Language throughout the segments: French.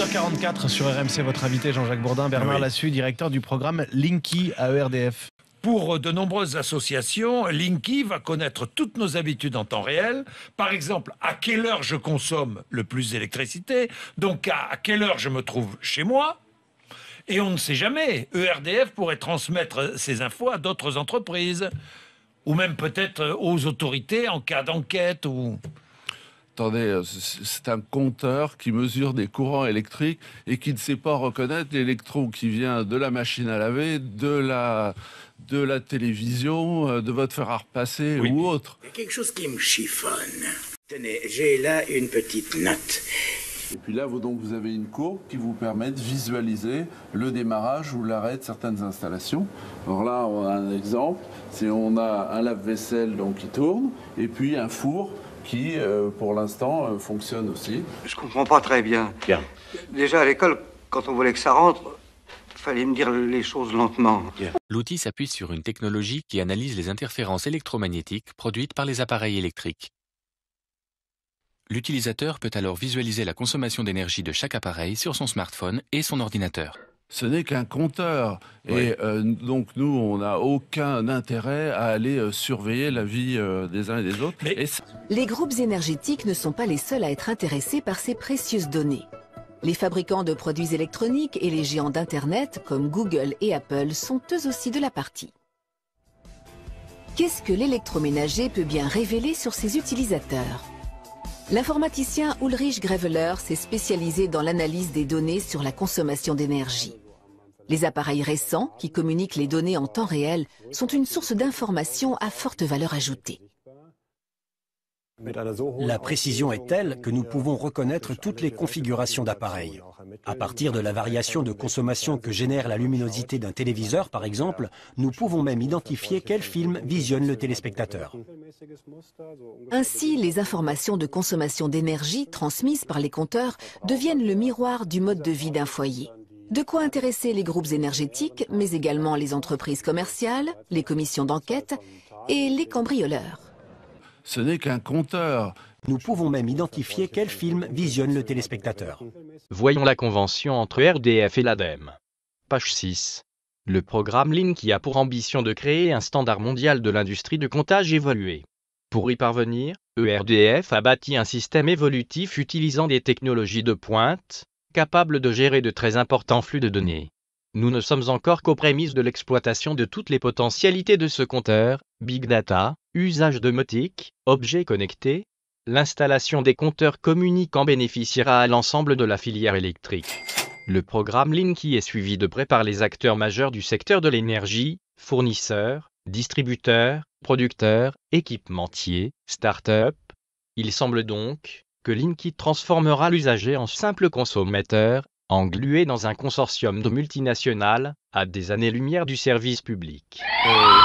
8h44 sur RMC, votre invité Jean-Jacques Bourdin, Bernard Lassus, directeur du programme Linky à ERDF. Pour de nombreuses associations, Linky va connaître toutes nos habitudes en temps réel. Par exemple, à quelle heure je consomme le plus d'électricité, donc à quelle heure je me trouve chez moi. Et on ne sait jamais, ERDF pourrait transmettre ces infos à d'autres entreprises, ou même peut-être aux autorités en cas d'enquête ou... Attendez, c'est un compteur qui mesure des courants électriques et qui ne sait pas reconnaître l'électron qui vient de la machine à laver, de la télévision, de votre fer à repasser ou autre. Il y a quelque chose qui me chiffonne. Tenez, j'ai là une petite note. Et puis là, vous avez une courbe qui vous permet de visualiser le démarrage ou l'arrêt de certaines installations. Alors là, on a un exemple. On a un lave-vaisselle qui tourne et puis un four qui, pour l'instant, fonctionne aussi. Je comprends pas très bien. Bien. Déjà, à l'école, quand on voulait que ça rentre, fallait me dire les choses lentement. L'outil s'appuie sur une technologie qui analyse les interférences électromagnétiques produites par les appareils électriques. L'utilisateur peut alors visualiser la consommation d'énergie de chaque appareil sur son smartphone et son ordinateur. Ce n'est qu'un compteur. Oui. Et donc, nous, on n'a aucun intérêt à aller surveiller la vie des uns et des autres. Les groupes énergétiques ne sont pas les seuls à être intéressés par ces précieuses données. Les fabricants de produits électroniques et les géants d'Internet, comme Google et Apple, sont eux aussi de la partie. Qu'est-ce que l'électroménager peut bien révéler sur ses utilisateurs ? L'informaticien Ulrich Greveler s'est spécialisé dans l'analyse des données sur la consommation d'énergie. Les appareils récents, qui communiquent les données en temps réel, sont une source d'informations à forte valeur ajoutée. La précision est telle que nous pouvons reconnaître toutes les configurations d'appareils. À partir de la variation de consommation que génère la luminosité d'un téléviseur, par exemple, nous pouvons même identifier quel film visionne le téléspectateur. Ainsi, les informations de consommation d'énergie transmises par les compteurs deviennent le miroir du mode de vie d'un foyer. De quoi intéresser les groupes énergétiques, mais également les entreprises commerciales, les commissions d'enquête et les cambrioleurs. Ce n'est qu'un compteur. Nous pouvons même identifier quel film visionne le téléspectateur. Voyons la convention entre ERDF et l'ADEME. Page 6. Le programme Linky a pour ambition de créer un standard mondial de l'industrie de comptage évolué. Pour y parvenir, ERDF a bâti un système évolutif utilisant des technologies de pointe, capable de gérer de très importants flux de données. Nous ne sommes encore qu'aux prémices de l'exploitation de toutes les potentialités de ce compteur, Big Data, usage domotique, objets connectés. L'installation des compteurs communicants bénéficiera à l'ensemble de la filière électrique. Le programme Linky est suivi de près par les acteurs majeurs du secteur de l'énergie, fournisseurs, distributeurs, producteurs, équipementiers, start-up. Il semble donc que Linky transformera l'usager en simple consommateur, englué dans un consortium de multinationales, à des années-lumière du service public.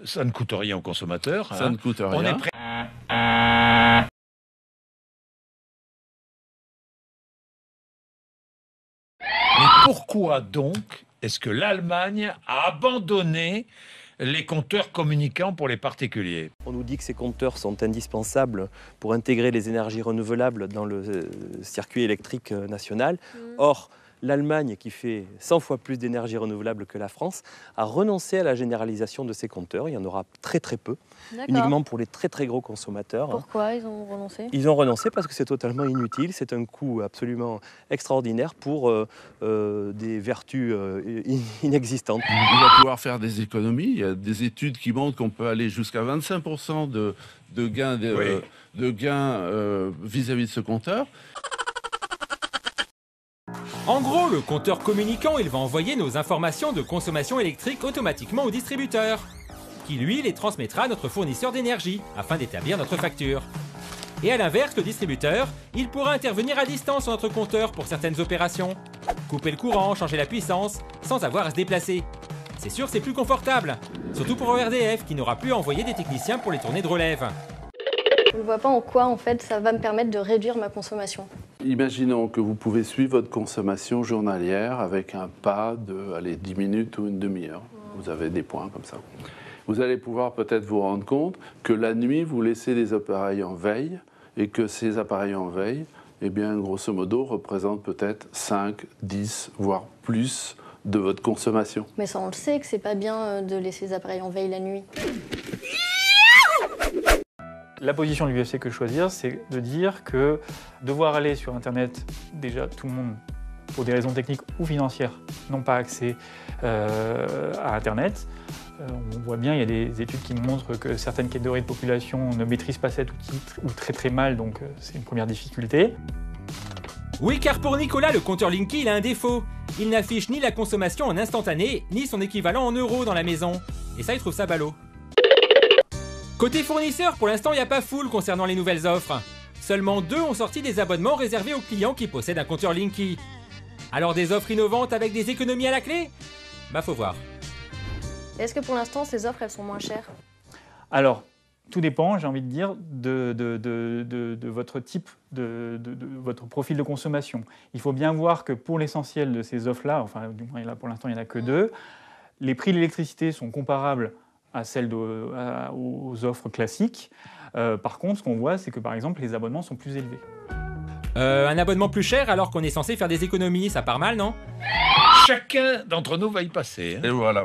Ça ne coûte rien aux consommateurs. Ça ne coûte rien. On est prêt. Mais pourquoi donc est-ce que l'Allemagne a abandonné les compteurs communicants pour les particuliers? On nous dit que ces compteurs sont indispensables pour intégrer les énergies renouvelables dans le circuit électrique national. Or, l'Allemagne, qui fait 100 fois plus d'énergie renouvelable que la France, a renoncé à la généralisation de ces compteurs. Il y en aura très très peu, uniquement pour les très très gros consommateurs. Pourquoi ils ont renoncé? Ils ont renoncé parce que c'est totalement inutile, c'est un coût absolument extraordinaire pour des vertus inexistantes. On va pouvoir faire des économies. Il y a des études qui montrent qu'on peut aller jusqu'à 25% de gains vis-à-vis de ce compteur. En gros, le compteur communicant, il va envoyer nos informations de consommation électrique automatiquement au distributeur, qui lui les transmettra à notre fournisseur d'énergie, afin d'établir notre facture. Et à l'inverse, le distributeur, il pourra intervenir à distance sur notre compteur pour certaines opérations. Couper le courant, changer la puissance, sans avoir à se déplacer. C'est sûr, c'est plus confortable, surtout pour ERDF, qui n'aura plus à envoyer des techniciens pour les tournées de relève. Je ne vois pas en quoi, en fait, ça va me permettre de réduire ma consommation. Imaginons que vous pouvez suivre votre consommation journalière avec un pas de 10 minutes ou une demi-heure. Vous avez des points comme ça. Vous allez pouvoir peut-être vous rendre compte que la nuit, vous laissez des appareils en veille et que ces appareils en veille, eh bien, grosso modo, représente peut-être 5, 10, voire plus de votre consommation. Mais ça, on le sait que c'est pas bien de laisser les appareils en veille la nuit. La position du UFC que je choisir, c'est de dire que devoir aller sur Internet, déjà tout le monde, pour des raisons techniques ou financières, n'ont pas accès à Internet. On voit bien, il y a des études qui montrent que certaines catégories de population ne maîtrisent pas cet outil ou très très mal, donc c'est une première difficulté. Oui, car pour Nicolas, le compteur Linky, il a un défaut. Il n'affiche ni la consommation en instantané, ni son équivalent en euros dans la maison. Et ça, il trouve ça ballot. Côté fournisseur, pour l'instant, il n'y a pas foule concernant les nouvelles offres. Seulement 2 ont sorti des abonnements réservés aux clients qui possèdent un compteur Linky. Alors des offres innovantes avec des économies à la clé? Bah faut voir. Est-ce que pour l'instant, ces offres, elles sont moins chères? Alors, tout dépend, j'ai envie de dire, de votre type, de votre profil de consommation. Il faut bien voir que pour l'essentiel de ces offres-là, enfin du moins là, pour l'instant il n'y en a que 2, les prix de l'électricité sont comparables à celles aux offres classiques. Par contre, ce qu'on voit, c'est que par exemple, les abonnements sont plus élevés. Un abonnement plus cher alors qu'on est censé faire des économies, ça part mal, non? Chacun d'entre nous va y passer. Hein. Et voilà.